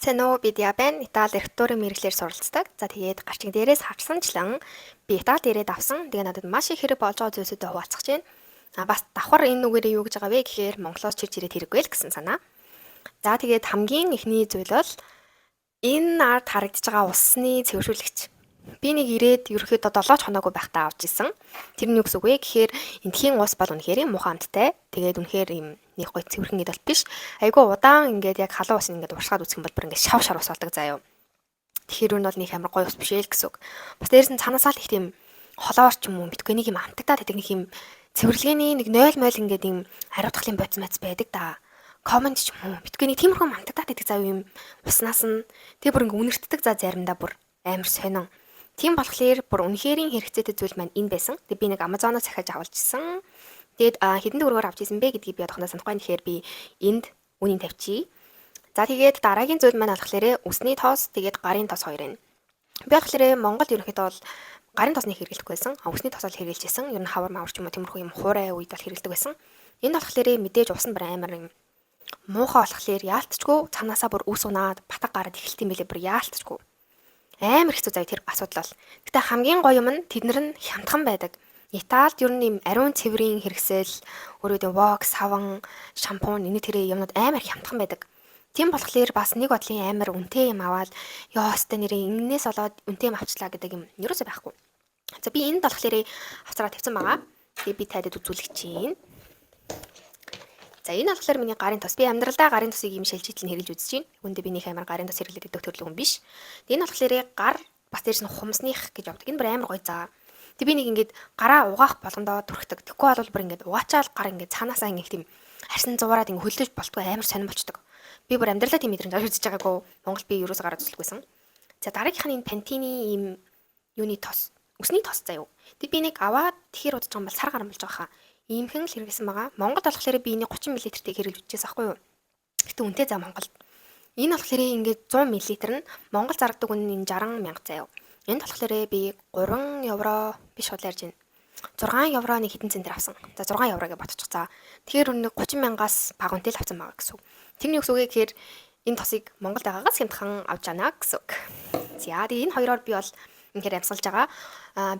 Сэно бидиабен Итали архитектурын мэргэжлэр суралцдаг. За тэгээд гарчиг дээрээс харсанчлан би Итали ирээд авсан. Тэгээ надад маш их хэрэг болж байгаа зүйлсүүдэд хуваалцах чинь. Бас давхар энэ нүгээрээ юу гэж байгаа вэ гэхээр Монголоос чирж ирээд хэрэггүй л гэсэн санаа. За тэгээд хамгийн эхний зүйл бол энэ ард харагдаж байгаа усны цэвэршүүлэгч. Би нэг ирээд ерөөхдөө 7 хоноогүй байхдаа авч исэн. Тэр нь юу гэсэн үг вэ гэхээр эндхийн ус бол үнэхээр муухай амттай. Тэгээд үнэхээр юм нэг гой цэвэрхэн гэдэл биш. Айгүй удаан ингээд яг халуун ус ингээд урсгаад үсэх юм бол бүр ингээд шав шар ус болдог заяа. Тэгэхээр энэ бол нэг амар гой ус биш ээ л гэсэн үг. Бас дээрээс нь цаанаасаа л их тийм холоор ч юм уу битгүй нэг юм амтагдаад байдаг нэг юм цэвэрлэгээний нэг 0 ингээд юм хариуцлагын бодис мэц байдаг да. Комент ч юм уу битгүй нэг тиймэрхүү амтагдаад байдаг заяа юм уснаас нь тэг бүр ингээд үнэртдэг за заримдаа бүр амар сонин. Тийм болохоор бүр үнэхэрийн хэрэгцээтэй зүйл маань энэ байсан. Тэг би нэг Amazon-оос захиаж авалжсэн. Тэгэд хэдэн төгрөгөөр авч ирсэн бэ гэдгийг би одоохондоо санахгүй нэхээр би энд үнийг тавьчих. За тэгээд дараагийн зүйл маань болохоор үсний тоос тэгээд гарын тоос хоёр байна. Би болохоор Монгол ерөнхийдөө бол гарын тоосны хэрэглэдэг байсан. Үсний тоосоо хэрэглэж байсан. Ер нь хавар мавар ч юм уу тиймэрхүү юм хуурай үед бол хэрэглэдэг байсан. Энэ болохоор мэдээж ус нь бүр амар юм муухай болохоор яалтчгүй цаанаасаа бүр үс унаад батг гараад эхэлт юм билээ бүр яалтчгүй. Амар хэцүү заяа тэр асуудал бол. Гэтэ хамгийн гоё юм нь тэднэр нь хямдхан байдаг. Италид ер нь юм ариун цэврийн хэрэгсэл, өөрөөдөө вок, саван, шампунь энэ тэрэг юмнууд амар хямдхан байдаг. Тийм болохоор бас нэг бодлын амар үнэтэй юм аваад ёо өстө нэрээ ингэнээс болоод үнэтэй юм авчлаа гэдэг юм ерөөсөө байхгүй. За би энэ болохоор авцараа тавьсан байгаа. Тэгээ би тайлд үзүүлэх чинь. За энэ болохоор миний гарын тос. Би амьдралдаа гарын тосыг юм шилжилтэл нь хэрэглэж үзэж байна. Үүндээ би нэг амар гарын тос хэрэглээд идэх төрлөг юм биш. Энэ болохоор гар бас дээрс нь хумсных гэж явдаг. Энэ бүр амар гоё заа. Тэг би нэг ингээд гараа угаах болгондоо түрхдэг. Тэгэхгүй бол бүр ингээд угаачаал гар ингээд цаанаасаа ингээд тийм харьсан зуураад ингээд хөлдөж болтгоо амар сонирн болчдөг. Би бүр амьдралдаа тийм мэдрэмж авч үзэж байгаагүй. Монгол би юусаа гараад үзлэггүйсэн. За дараагийнх нь энэ Pantene ийм юуны тос. Үсний тос заяа. Тэг би нэг аваад тэгэхэр удаж байгаа юм бол сар гарan болж байгаа хаа. Иймхэн л хэрэгсэн байгаа. Монгол болохоор би энийг 30 мл-тэй хэрэглэж үзчихсэн аахгүй юу. Гэтэ үнэтэй за Монголд. Энэ болохоор ингээд 100 мл нь Монгол заргадаг үн нь 60 мянга заяа. Энд болохоор би 3 евро биш бол ярьж байна. 6 евро нэг хэдэн центр авсан. За 6 еврогээ ботчих. За тэгэхээр нэг 30 мянгаас бага үнэтэй л авсан байгаа гэсэн үг. Тэрний үгс үгээ гэхээр энэ тосыг Монголд байгаагаас хямдхан авч яана гэсэн үг. За тэгээ энэ хоёроор би бол үнэхээр амьсгалж байгаа.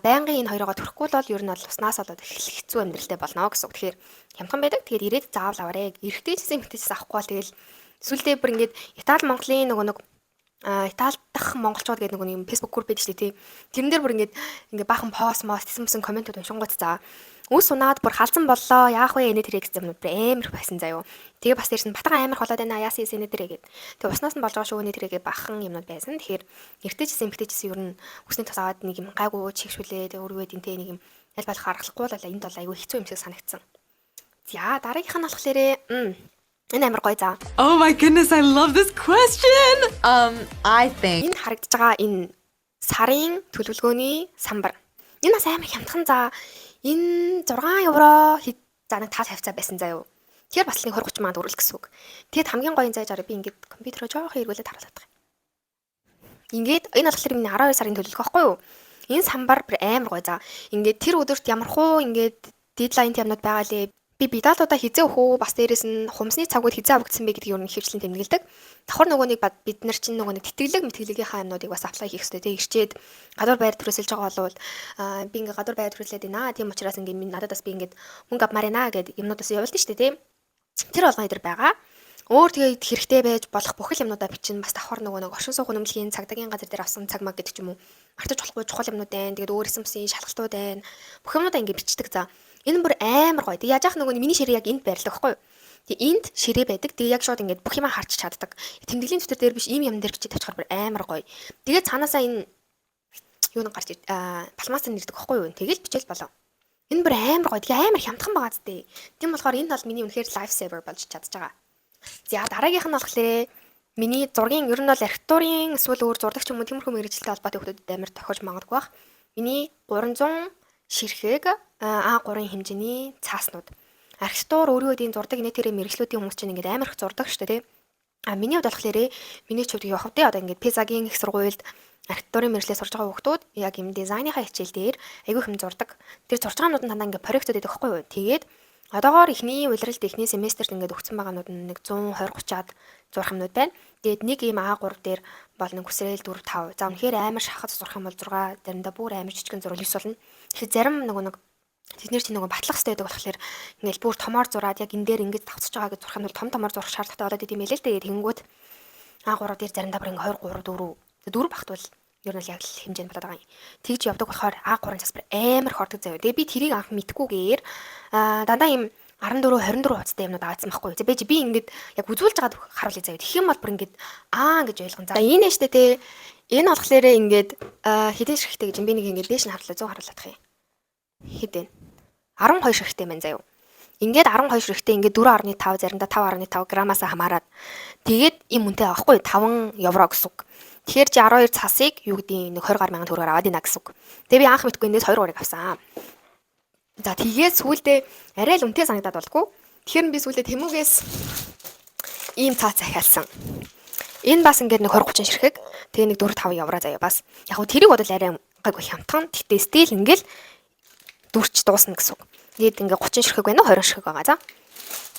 Байнгын энэ хоёроо төрөхгүй бол ер нь бол уснаас болоод хэцүү амьдралтай болно гэсэн үг. Тэгэхээр хямдхан байдаг. Тэгээд ирээд заавал аваарэ. Эрэхтэй ч юмхтэйс авахгүй бол тэгэл сүлдээ бүр ингээд Итали Монголын нөгөө Итали дахь монголчууд гэдэг нэг юм Facebook групп байдаг шүү дээ тий. Тэрэн дээр бүр ингээд баахан пост хийсэн комментууд уншингууд цаа. Үс унаад бүр халзан боллоо. Яах вэ энэ тэрэг гэсэн юмнууд бүр амар байсан заяо. Тэгээ бас дээрс нь батган амар болоод байна. Яасан энэ тэрэг гэд. Тэгээ уснаас нь болж байгаа шүү энэ тэрэгээ бахан юмнууд байсан. Тэгэхээр эртэжсэн эмхтэжсэн ер нь үсний тос аваад нэг юм гайгүй чигшүүлээд өргөөд энэ нэг юм аль болох аргалахгүй л энд бол айгүй хэцүү юм шиг санагдсан. За дараагийнх нь болохоор энэ амар гоё заа. Oh my goodness, I love this question. I think энэ харагдаж байгаа энэ сарын төлөвлөгөөний самбар. Энэ бас амар хямдхан заа. Энэ 6 евро хэд за нэг тал хавцаа байсан заяа. Тэгэхээр бас нэг 20-30 мянга төгрөл гэсэн үг. Тэгэд хамгийн гоё заяа жаараа би ингээд компьютероо жоох эргүүлээд харуулдаг. Ингээд энэ болохоор миний 12 сарын төлөвлөгөө байхгүй юу? Энэ самбар амар гоё заа. Ингээд тэр өдөрт ямархуу ингээд дедлайн юмнууд байгаа лээ. Би бидалуудаа хизээ өхөө бас дээрэс нь хумсны цагууд хизээ авагдсан бэ гэдгийг юу нэг хөвчлэн тэмдэглэдэг. Давхар нөгөө нэг бид нар чинь нөгөө нэг тэтгэлэгийнхаа юмнуудыг бас аплай хийх хэрэгтэй те ирчээд гадуур байр төрөсөлж байгаа болвол би ингээ гадуур байр төрөслээд байна. Тийм учраас ингээ надад бас би ингээд мөнгө авмаар байна гэдэг юмнуудаас явуулдаг шүү дээ те. Тэр болгон идэр байгаа. Өөр тэгээд хэрэгтэй байж болох бүх юмнуудаа бичин бас давхар нөгөө нэг оршин суух үнэмлэхийн цагдаагийн газар дээр авсан цаг маг гэдэг ч юм уу. Мартаж болохгүй чухал юмнууд байна. Тэгээд өөр эсэмсийн шалгалтууд байна. Бүх юмнуудаа ингээ бичдэг за. Энэ бүр амар гоё. Тэг яаж яах нөгөө миний ширээ яг энд байрлах байхгүй юу? Тэг энд ширээ байдаг. Тэг яг шууд ингээд бүх юм харч чаддаг. Тэмдэглэлийн дэвтэр дээр биш ийм юм дээр бичиж тавьчихаар бүр амар гоё. Тэгээд цаанаасаа энэ юу нэг гарч пластмасаар нэрдэг байхгүй юу? Тэгэл бичээл болоо. Энэ бүр амар гоё. Тэгээ амар хямдхан байгаа зү. Тийм болохоор энэ бол миний үнэхээр life saver болж чадж байгаа. За дараагийнх нь болохоор миний зургийн ер нь бол архитектурын эсвэл өөр зурдаг ч юм уу тиймэрхүү мэргэжилтэй холбоотой хүмүүсд амар тохиож магадгүй бах. Миний 300 ширхэг А3-ын хэмжээний цааснууд. Архитектур өөрийн үеийн зурдаг нэтэрэ мэргэжлүүдийн хүмүүс чинь ингээд амар их зурдаг шүү дээ. Миний хувьд болохоор миний хувьд явах вэ одоо ингээд Пизагийн их сургуульд архитектурын мэргэжлээ сурж байгаа хүмүүс яг юм дизайныхаа хичээл дээр айгүй хэм зурдаг. Тэр зурж байгаа юмнууд нь дандаа ингээд проектууд байдаг байхгүй юу? Тэгээд Одоогоор эхний улиралд эхний семестрт ингээд өгсөн байгаанууд нь нэг 120-30-аад зурхамнууд байна. Тэгээд нэг ийм А3 дээр бол нэг хүсрээл 4 5. За үнэхээр амар шахаж зурх юм бол 6 заримдаа бүр амар жижигэн зураг 9 болно. Тэгэхээр зарим нэг тэднэр чинь нөгөө батлах хэрэгтэй байдаг болохоор ингээл бүр томоор зураад яг энэ дээр ингээд тавцж байгаа гэж зурх юм бол том зурх шаардлагатай болоод идэм байлээ л тэгээд тэнгүүд А3 дээр заримдаа бүр ингээд 23 4 багтвал ер нь л яг л хэмжээнд болоод байгаа юм. Тэгж явдаг болохоор А3-ын цас бүр амар хордог заяа. Тэгээ би тэрийг анх мэдхгүйгээр дандаа юм 14 24 хуцтай юмнууд авсан байхгүй. За би ингээд яг үзүүлж байгаад харуулъя заяа. Тэгэх юм бол бүр ингээд гэж ойлгон. За энэ нэштэй те энэ болохоор ингээд хэдэн ширхтэй гэж би нэг ингээд дээш нь харууллаа 100 харуулах юм. Хэдэн 12 ширхтэй байна заяа. Ингээд 12 ширхтэй ингээд 4.5 заримдаа 5.5 граммаас хамаарат. Тэгээд юм үнэтэй байгаа байхгүй 5 евро гэсэн үг. Тэгэхээр чи 12 цасыг юу гэдэг нэг 20 гаруй мянган төгрөгөөр аваад ина гэсэн үг. Тэгээ би анх мэдгүй эндээс 2 гурыг авсан. За тэгээд сүүлдээ арай л үнэтэй санагдаад болгүй. Тэгэхээр би сүүлдээ Тэмүгээс ийм цаац ахиалсан. Энэ бас ингээд нэг 20 30 ширхэг. Тэгээ нэг 4 5 евро заяа бас. Яг хөө тэрийг бодвол арай гайгүй хямдхан. Тэгтээ стил ингээл дүрч дуусна гэсэн үг. Тэгээд ингээд 30 ширхэг байна уу 20 ширхэг байгаа. За.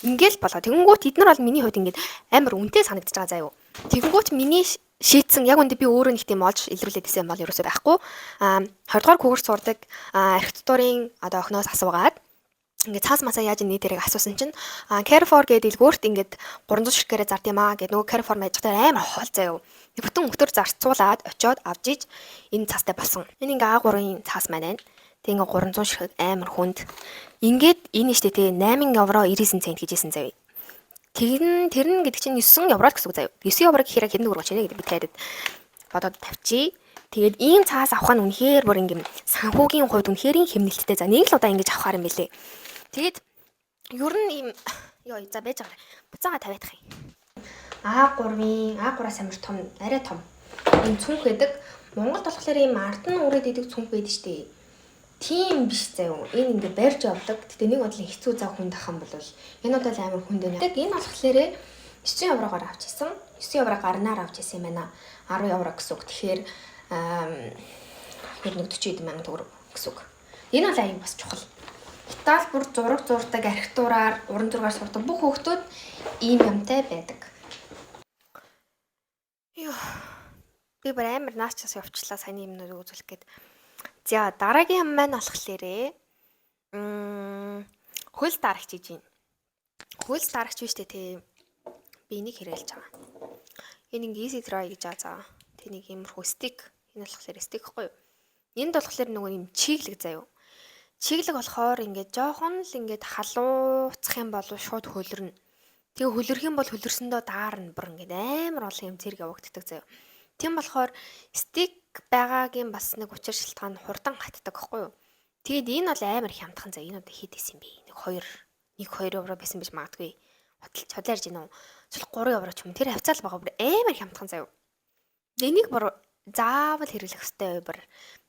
Ингээл болоо. Тэгэнгүүт эднэр бол миний хувьд ингээд амар үнэтэй санагдаж байгаа заяа. Тэгэнгүүт миний шийдсэн яг үндэ би өөрөө нэг тийм олж илрүүлээд исэн бол ерөөсөө байхгүй. 20 дугаар курс сурдаг архитектурын одоо охиноос асуугаад ингээд цаас масаа яаж нийтээрийг асуусан чинь Carrefour гэдэг дэлгүүрт ингээд 300 ширхгээрээ зард юм аа гэдэг нөгөө Carrefour мэжтэй амар хоол заяа. Бүтэн өдөр зарцуулаад очиод авч иж энэ цаастай болсон. Энэ ингээ А3-ын цаас маань байна. Тэг ингээ 300 ширхэг амар хүнд. Ингээд энэ нь штэ тэг 8 евро 99 цент гэжсэн заяа. Тэр нь гэдэг чинь 9 евро гэсэн үг заяа. 9 евро гэхээр хэдэн төгрөг чинь гэдэг би тайраад бодоод тавьчих. Тэгээд ийм цаас авах нь үнэхээр бүр ингээм санхүүгийн хувьд үнэхээр хэмнэлттэй. За нэг л удаа ингэж авахаар юм бэлээ. Тэгээд ер нь ийм за байж байгаа. Буцаага тавиадах юм. А3-аас амар том, арай том. Ийм цүнх байдаг. Монголд болохоор ийм ард нь үрээд идэг цүнх байдаг штэ. Тийм биш заяа. Энэ ингээ барьж явдаг. Гэтэ нэг бодлын хэцүү зав хүнд ахын бол энэ бол амар хүнд байна. Энэ болохоор 9 еврогоор авч исэн. 9 евро гарнаар авч исэн юм байна. 10 евро гэсэн үг. Тэгэхээр ер нь 40 мянган төгрөг гэсэн үг. Энэ бол аян бас чухал. Итали бүр зураг зурдаг, архитектураар, уран зургаар сурдаг бүх хүүхдүүд ийм юмтай байдаг. Би бүр амар наачаас явчлаа саяны юмнууд үзүүлэх гээд. За дараагийн юм маань болохоор хөлс дарагч гэж байна. Хөлс дарагч биш үү те. Би энийг хэрэгэлж байгаа. Энэ ингээ easy try гэж байгаа. Тэ нэг иймэрхүү stick. Энэ болохоор stick гэхгүй юу? Энд болохоор нөгөө юм чиглэг заяа. Чиглэг болохоор ингээ жоохон л ингээ халууцах юм бол шууд хөлөрнө. Тэгээ хөлөрх юм бол хөлөрсөндөө даарна бүр ингээ амар олон юм зэрэг явагддаг заяа. Тийм болохоор stick байгаагийн бас нэг учир шалтгаан хурдан гатдаг гэхгүй юу. Тэгээд энэ бол амар хямдхан заяа. Энэ одоо хэд исэн бэ? Нэг 2 евро байсан биш магадгүй. Хотлаарж гинөө. Цул 3 евро ч юм. Тэр хавцаал байгаа бүр амар хямдхан заяа. Энийг бүр заавал хэрэглэх хэрэгтэй бүр.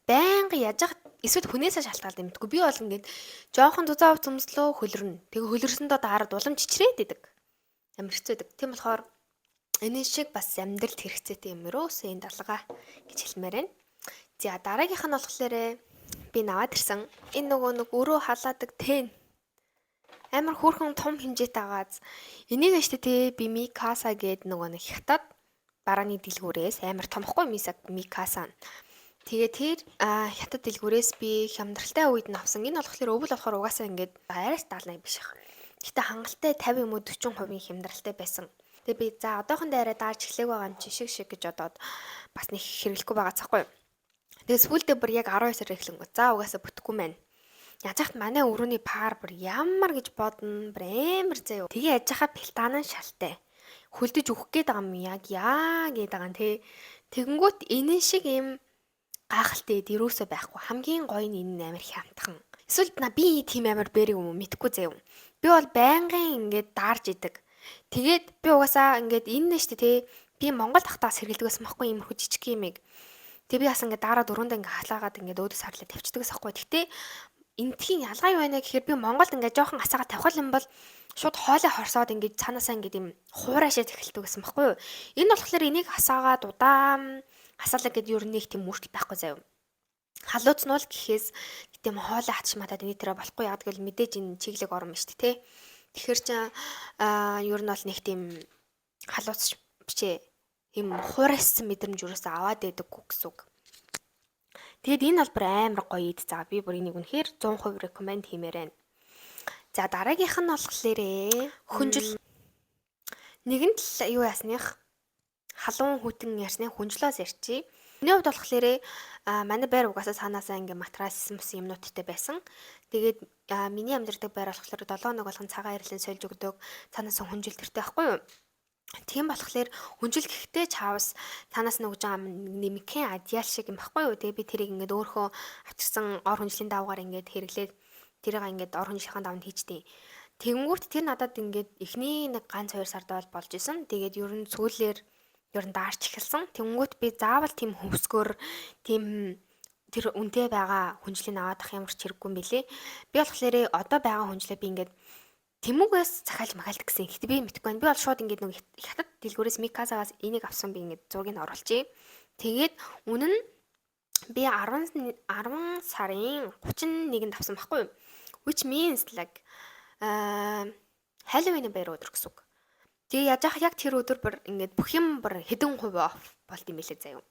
Байнга яж эсвэл хүнээсээ шалтгаалдаг юм. Би бол ингээд жоохон зузаав цөмслөө хөлөрнө. Тэгээ хөлөрсөндөө дараад улам чичрээд идэг. Амар хэцүү байдаг. Тийм болохоор энэ шиг бас амьдралд хэрэгцээтэй юм өрөөсөө энэ далгаа гэж хэлмээр байна. За дараагийнх нь болохоор би наваад ирсэн. Энэ нөгөө нэг өрөө халаадаг тэн. Амар хөөрхөн том хэмжээтэй агааз. Энийг штэ те би Микаса гээд нөгөө нэг хятад барааны дэлгүүрээс амар томхгүй Микаса. Тэгээ тэр хятад дэлгүүрээс би хямдралтай үед нь авсан. Энэ болохоор өвөл болохоор угаасаа ингээд арайс 70 биш ах. Гэтэ хангалттай 50 юм уу 40% хямдралтай байсан. Тэгээ би за одоохон дээрээ даарч эхлэх байгаа юм чи шиг гэж бодоод бас нэг хэрэглэхгүй байгаа цахгүй. Тэгээ сүүлдээ бүр яг 12 сар эхлэнгөө за угаасаа бүтэхгүй мэн. Яаж яхад манай өрөөний паар бүр ямар гэж бодно бүр амар заяа. Тэгээ яж хаа пелтан нь шалтай. Хөлдөж өгөх гээд байгаа юм яг гээд байгаа нь те. Тэгэнгүүт энэ шиг юм гахалтай дөрөөсөө байхгүй. Хамгийн гоё нь энэ амар хямдхан. Эсвэл би тийм амар бэрэг юм уу мэдхгүй заяа. Би бол байнгын ингээд даарж идэг. Тэгээд би угаасаа ингээд энэ нэштэй те би Монгол тахтаас сэргэлдэгээс махгүй юм хөө жижиг юмэг. Тэгээ би бас ингээд дараа дөрөндөө ингээд халаагаад ингээд өөдөөс харлаа тавьчихдагс ахгүй. Гэхдээ энтхийн ялгаа юу байна гэхээр би Монголд ингээд жоохон асаага тавих юм бол шууд хоолой хорсоод ингээд цаанаасаа ингээд юм хуурашаад эхэлдэг гэсэн баггүй юу. Энэ болохоор энийг асаагаад удаан асаалаа гэд юу нэг тийм мөрчл байхгүй заяа. Халууцнуул гэхээс тийм хоолой хатшматад энэ тэрэ болохгүй яагаад гэвэл мэдээж энэ чиглэг орон биш тий. Тэгэхээр чи ер нь бол нэг тийм халууц бичээ юм хуурайсан мэдрэмж юусаа аваад байдаггүй гэсэн үг. Тэгэд энэ бол бүр амар гоё ид заа. Би бүр энийг үнэхээр 100% recommend хиймээр байна. За дараагийнх нь болохоор хүнжил. Нэгэн тал юу ясных халуун хүтэн ярьсны хүнжлөөс ярьчи. Миний хувьд болохоор манай байр угаасаа цаанаасаа ингээ матрас юмнуудтай байсан. Тэгээд миний амьдардаг байр болохоор 7 хоног болгон цагаан ирэлэн сольж өгдөг. Цаанаасаа хүнжил төртэй байхгүй юу? Тийм болохоор хүнжил гэхтээ чаавс танаас нь өгж байгаа нэмикэн адиал шиг юм баггүй юу? Тэгээ би тэрийг ингээд өөрөө авчирсан ор хүнжлийн давгаар ингээд хэрэглээд тэрийг ингээд ор хүнжлийнхаа давнд хийжтэй. Тэгэнгүүт тэр надад ингээд эхний нэг ганц 2 сард бол болж исэн. Тэгээд ер нь сүүлээр ер нь даарч эхэлсэн. Тэгэнгүүт би заавал тийм хөвсгөр тийм тэр үнэтэй байгаа хүнжлийг аваад ах ямар ч хэрэггүй юм бэлээ. Би болохоор одоо байгаа хүнжлээ би ингээд Тэмүүгээс захиалж махалт гэсэн. Гэхдээ би мэдгүй байна. Би бол шууд ингээд нэг хятад дэлгүүрээс Микасагаас энийг авсан би ингээд зургийг оруулчихъя. Тэгээд үнэн нь би 10 сарын 31-нд авсан байхгүй юу? Which means like Halloween bayr өдөр гэсэн үг. Тэгээ яг тэр өдөр бүр ингээд бүх юм бүр хэдэн хувь офф болт юм билээ заяа.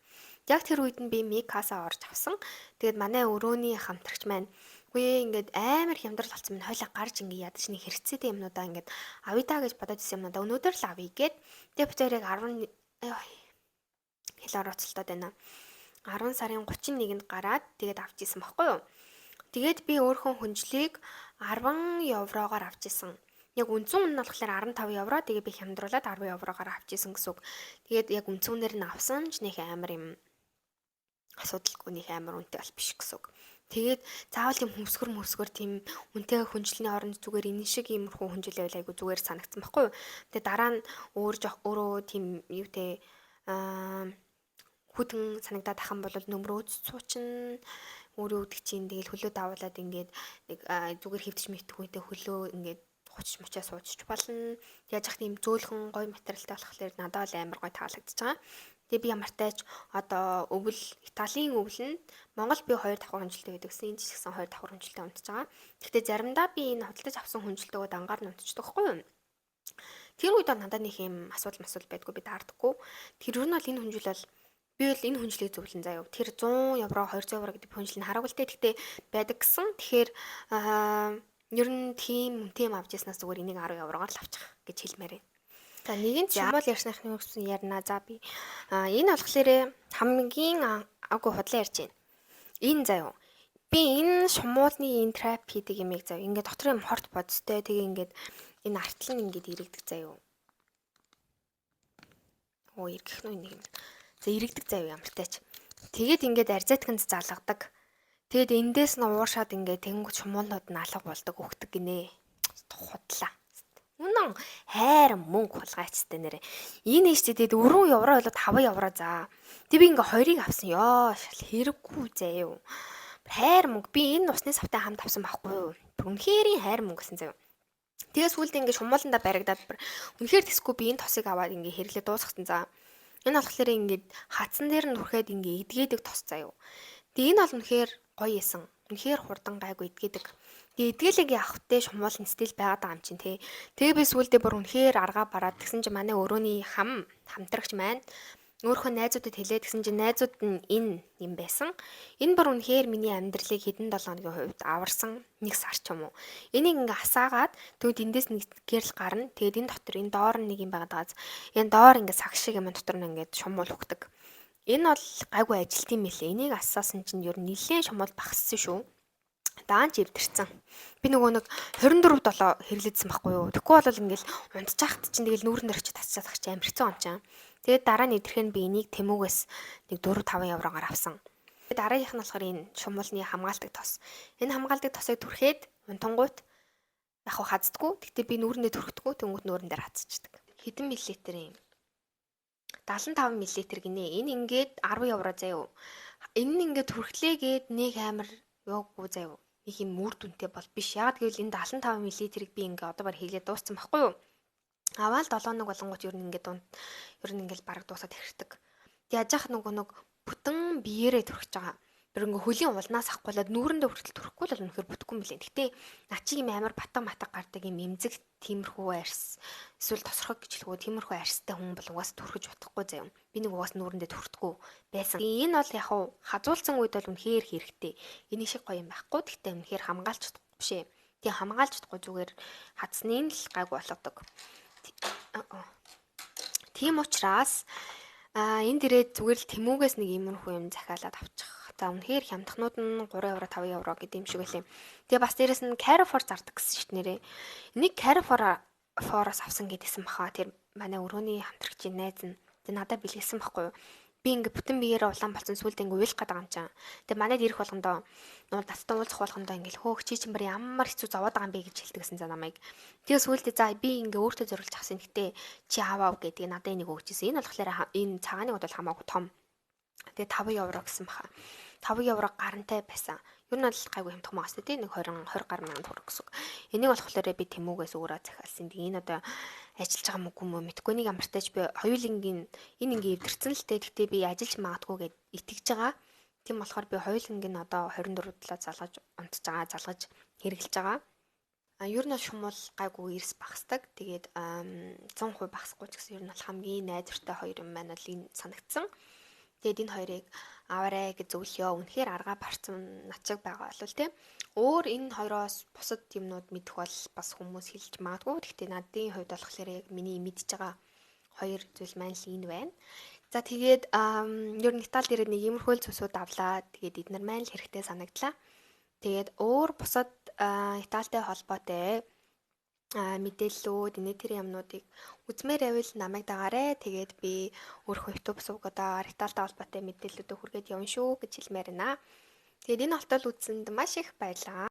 Яг тэр үед нь би Микаса орж авсан. Тэгээд манай өрөөний хамтрагч маань үгүй ингээд амар хямдрал болсон минь хойлоо гарч ингээд ядаж нэг хэрэгцээтэй юмнуудаа ингээд авъя даа гэж бодоод ирсэн юмнуудаа өнөөдөр л авъя гээд тэгээ битэрийг 10 хэл орооцолтоод байна. 10 сарын 31-нд гараад тэгээд авч исэн баггүй юу. Тэгээд би өөрхөн хүнжлийг 10 еврогоор авч исэн. Яг үндсэн нь болохоор 15 евро. Тэгээ би хямдруулаад 10 еврогоор авч исэн гэсэн үг. Тэгээд яг үндсүүнээр нь авсан ч нэг амар юм асуудалгүй нэг амар үнэтэй бол биш гэсэн үг. Тэгээд заавал тийм хөмсгөр тийм үнэтэй хүнжлийн оронд зүгээр энэ шиг иймэрхүү хүнжил байл айгу зүгээр санагдсан баггүй юу. Тэгээд дараа нь өөрөө тийм юутэй хүтэн санагдаад ахын бол нөмрөөд суучин өөрөө үдэг чинь тэгэл хөлөө давуулаад ингээд нэг зүгээр хөвтөж мэдэх үедээ хөлөө ингээд хуч мучаа суучч болно. Яаж ах тийм зөөлхөн гоё материалтай болохоор надад л амар гоё таалагдчихж байгаа. Тэгээ би ямартайч одоо өвөл Италийн өвөл нь Монгол би 2 давхар хүнжилтэй байдаг гэсэн. Энд ч гэсэн 2 давхар хүнжилтэй унтж байгаа. Гэхдээ заримдаа би энэ худалдаж авсан хүнжилтэйгөө дангаар нь унтчихдаг хгүй юу? Тэр үед надад нэг юм асуудал байдгүй би таардаггүй. Тэр юу нь бол энэ хүнжил бол би бол энэ хүнжлийг зөвлөн заяа. Тэр 100 евро 200 евро гэдэг хүнжил нь хараагүй л дээ. Гэхдээ байдаг гэсэн. Тэгэхээр ер нь тийм үнэтэй авч яснаас зүгээр энийг 10 евроор л авчих гэж хэлмээр байна. За нэгэн чимбол ярьсныхны үгсэн ярина. За би энэ болохоор хамгийн агуу худлаа ярьж байна. Энэ заяа. Би энэ шумуулны энэ трап хийдэг юмыг заяа. Ингээд дотор юм хорт бодстой. Тэгээ ингээд энэ артал нь ингээд ирэгдэг заяа. Оо иргэх нүг нэг юм. За ирэгдэг заяа ямартайч. Тэгээд ингээд арзайтганд залгадаг. Тэгэд эндээс нь уушаад ингээд тэнгуут шумуулнууд нь алга болдог өгдөг гинэ. Худлаа. Үнэн хайр мөнгө хулгайчтай нэрэ. Энэ ийштэй тэгэд 4 евро болоод 5 евро за. Тэг би ингээ хоёрыг авсан ёо шал хэрэггүй заяа. Хайр мөнгө би энэ усны савтай хамт авсан байхгүй юу? Үнэхэрийн хайр мөнгө гэсэн заяа. Тэгээс үлд ингээ шумууландаа баригдаад үнэхээр тэсгүй би энэ тосыг аваад ингээ хэрэглээ дуусгасан за. Энэ болохоор ингээд хатсан дээр нь түрхэд ингээ эдгээдэг тос заяа. Тэг энэ бол үнэхээр гоё исэн. Үнэхээр хурдан гайгүй эдгээдэг. Тэгээ эдгэлэг явахтай шумуулын стил байгаад байгаа юм чинь тий. Тэгээ би сүүлдээ бүр үнэхээр аргаа бараад тэгсэн чинь манай өрөөний хамтрагч маань өөрхөн найзуудад хэлээд тэгсэн чинь найзууд нь энэ юм байсан. Энэ бүр үнэхээр миний амьдралыг хэдэн 7 хоногийн хувьд аварсан нэг сар ч юм уу. Энийг ингээ асаагаад тэгвэл эндээс нэг гэрэл гарна. Тэгээд энэ дотор энэ доор нэг юм байгаад байгаа. Энэ доор ингээ саг шиг юм дотор нь ингээ шумуул өгдөг. Энэ бол гайгүй ажилт юм хэлээ. Энийг асаасан чинь ер нь нэлээд шумуул багассан шүү. Даанч эвдэрсэн. Би нөгөө нэг 24/7 хэрэглэжсэн байхгүй юу. Тэгэхгүй бол ингээл унтчихт чинь тэгэл нүүрэн дээр очиж тасчаад ах чи амирцсан ончаа. Тэгээд дараа нь эдэрхэн би энийг Тэмүүгээс нэг 4-5 евроор авсан. Тэгээд дараагийнх нь болохоор энэ шумуулны хамгаалдаг тос. Энэ хамгаалдаг тосыг түрхээд унтангуут яг хазддаггүй. Тэгтээ би нүүрэндээ түрхдэггүй. Тэнгүүт нүүрэн дээр хазчихдаг. Хэдэн миллилитр юм? 75 мл гинэ. Энэ ингээд 10 евро заяа. Энэ нь ингээд түрхлээгээд нэг амар яваагүй заяа. Нэг юм үр дүнтэй бол биш. Яг гэвэл энэ 75 мл-ийг би ингээ одоо баг хийгээд дууссан байхгүй юу? Аваад 7 хоног болонгууд ер нь ингээл бараг дуусаад хэрдэг. Яаж яах нэг бүтэн биеэрээ төрөх гэж байгаа. бүр ингээ хөлийн улнаас ахгуулаад нүүрэндээ хүртэл түрэхгүй л үнэхээр бүтэхгүй юм билээ. Гэтэ наа чи юм амар батга гардаг юм эмзэг тиймэрхүү арьс эсвэл тосрохог гэж хэлэхгүй тиймэрхүү арьстай хүн бол угаас түрхэж утахгүй заяа. Би нэг угаас нүүрэндээ түрхдэггүй байсан. Энэ бол яг хуу хазуулсан үед бол үнэхээр хэрэгтэй. Энийг шиг гоё юм байхгүй. Гэтэ үнэхээр хамгаалж чадахгүй биш ээ. Тэгээ хамгаалж чадахгүй зүгээр хадсны л гайгүй болгодог. Тийм учраас энэ дээрээ зүгээр л Тэмүүгээс нэг иймэрхүү юм захиалаад авчих. За үнэхээр хямдхнууд нь 3 евро 5 евро гэдэг юм шиг байлээ. Тэгээ бас дээрэс нь Carrefour зардаг гэсэн шүү дээ нэрээ. Энийг Carrefour-аас авсан гэдээсэн баха. Тэр манай өрөөний хамтрагчийн найз нь тэг надад бэлгэлсэн байхгүй юу. Би ингээ бүтэн биеэрээ улаан болсон сүлд ингээ уйлах гэдэг юм чам. Тэг манайд ирэх болгондоо нуул таттай уулзах болгондоо ингээ хөөх чи чинь бүр ямар хэцүү зовоод байгаа юм бэ гэж хэлдэгсэн за намайг. Тэгээ сүлдээ за би ингээ өөртөө зориулж авсан. Гэтэ чи аваа гэдэг надад энийг өгчээсэн. Энэ болохоор энэ цагааныг бол хамаагүй том. Тэгээ 5 евро гэсэн баха. 5 евро гарантай байсан. Юу нь бол гайгүй хямдхан маас тий нэг 20 гаруй мянган төгрөг гэсэн. Энийг болохоор би Тэмүүгээс өөрөө захиалсан. Тэгээ энэ одоо ажиллаж байгаа мөгүй мө мэдгүй нэг ямартайч би хоёулангийн энэ ингээ эвдэрсэн л дээ. Гэтэ би ажиллаж магадгүй гэд итгэж байгаа. Тийм болохоор би хоёулангийн одоо 24 талаа залгаж унтж байгаа, залгаж хэрэглэж байгаа. Ер нь шумуул гайгүй эрс багсдаг. Тэгээд 100% багсахгүй ч гэсэн ер нь бол хамгийн найдвартай хоёр юм маань л энэ санагдсан. Тэгээд энэ хоёрыг аваарэ гэж зөвлөё. Үнэхээр аргаа барцсан начиг байгаа бол тийм. Өөр энэ хоёроос бусад юмнууд мэдэх бол бас хүмүүс хэлж магадгүй. Гэхдээ надын хувьд болохоор яг миний мэдж байгаа хоёр зүйл маань л энэ байна. За тэгээд ер нь Итали дээр нэг иймэрхүү зүйлсүүд авлаа. Тэгээд эднэр маань л хэрэгтэй санагдлаа. Тэгээд өөр бусад Италитай холбоотой мэдээллүүд энэ тэр юмнуудыг үзмээр байвал намайг дагаарай. Тэгээд би өөрөө YouTube сувгуудаар Италитай холбоотой мэдээллүүдийг хүргээд явна шүү гэж хэлмээр байна. Тэгээд энэ холтол үзсэнд маш их баярлалаа.